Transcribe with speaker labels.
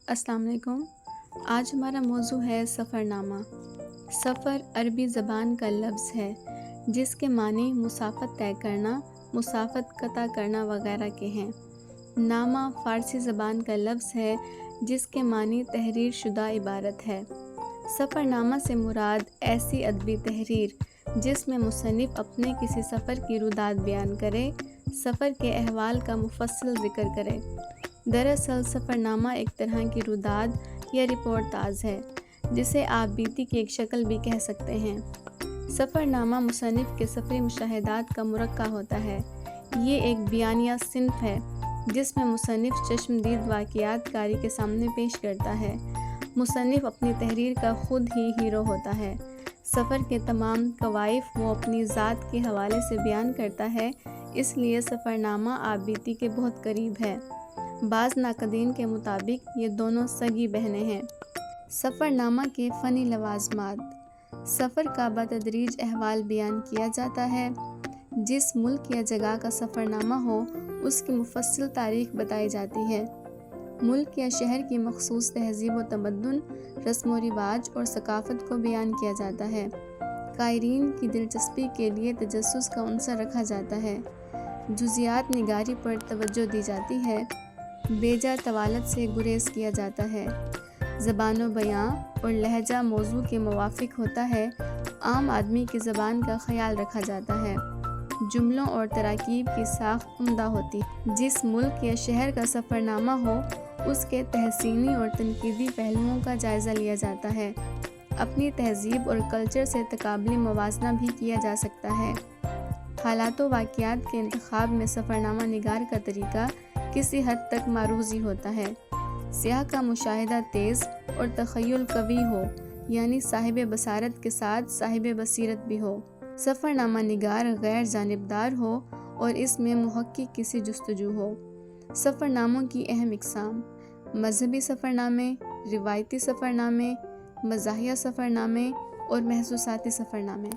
Speaker 1: السلام علیکم۔ آج ہمارا موضوع ہے سفر نامہ۔ سفر عربی زبان کا لفظ ہے جس کے معنی مسافت طے کرنا، مسافت قطع کرنا وغیرہ کے ہیں۔ نامہ فارسی زبان کا لفظ ہے جس کے معنی تحریر شدہ عبارت ہے۔ سفر نامہ سے مراد ایسی ادبی تحریر جس میں مصنف اپنے کسی سفر کی روداد بیان کرے، سفر کے احوال کا مفصل ذکر کرے۔ دراصل سفر نامہ ایک طرح کی روداد یا رپورٹ تاز ہے جسے آپ بیتی کی ایک شکل بھی کہہ سکتے ہیں۔ سفر نامہ مصنف کے سفری مشاہدات کا مرقع ہوتا ہے۔ یہ ایک بیانیہ صنف ہے جس میں مصنف چشمدید واقعات قاری کے سامنے پیش کرتا ہے۔ مصنف اپنی تحریر کا خود ہی ہیرو ہوتا ہے۔ سفر کے تمام کوائف وہ اپنی ذات کے حوالے سے بیان کرتا ہے، اس لیے سفر نامہ آپ بیتی کے بہت قریب ہے۔ بعض ناقدین کے مطابق یہ دونوں سگی بہنیں ہیں۔ سفر نامہ کے فنی لوازمات: سفر کا بتدریج احوال بیان کیا جاتا ہے۔ جس ملک یا جگہ کا سفر نامہ ہو اس کی مفصل تاریخ بتائی جاتی ہے۔ ملک یا شہر کی مخصوص تہذیب و تمدن، رسم و رواج اور ثقافت کو بیان کیا جاتا ہے۔ قارئین کی دلچسپی کے لیے تجسس کا عنصر رکھا جاتا ہے۔ جزیات نگاری پر توجہ دی جاتی ہے۔ بیجا طوالت سے گریز کیا جاتا ہے۔ زبان و بیاں اور لہجہ موضوع کے موافق ہوتا ہے۔ عام آدمی کی زبان کا خیال رکھا جاتا ہے۔ جملوں اور تراکیب کی ساخت عمدہ ہوتی ہے۔ جس ملک یا شہر کا سفر نامہ ہو اس کے تحسینی اور تنقیدی پہلوؤں کا جائزہ لیا جاتا ہے۔ اپنی تہذیب اور کلچر سے تقابلی موازنہ بھی کیا جا سکتا ہے۔ حالات و واقعات کے انتخاب میں سفر نامہ نگار کا طریقہ کسی حد تک معروضی ہوتا ہے۔ سیاح کا مشاہدہ تیز اور تخیل قوی ہو، یعنی صاحب بصارت کے ساتھ صاحب بصیرت بھی ہو۔ سفر نامہ نگار غیر جانبدار ہو اور اس میں محقق کی سی جستجو ہو۔ سفر ناموں کی اہم اقسام: مذہبی سفر نامے، روایتی سفر نامے، مزاحیہ سفر نامے اور محسوساتی سفر نامے۔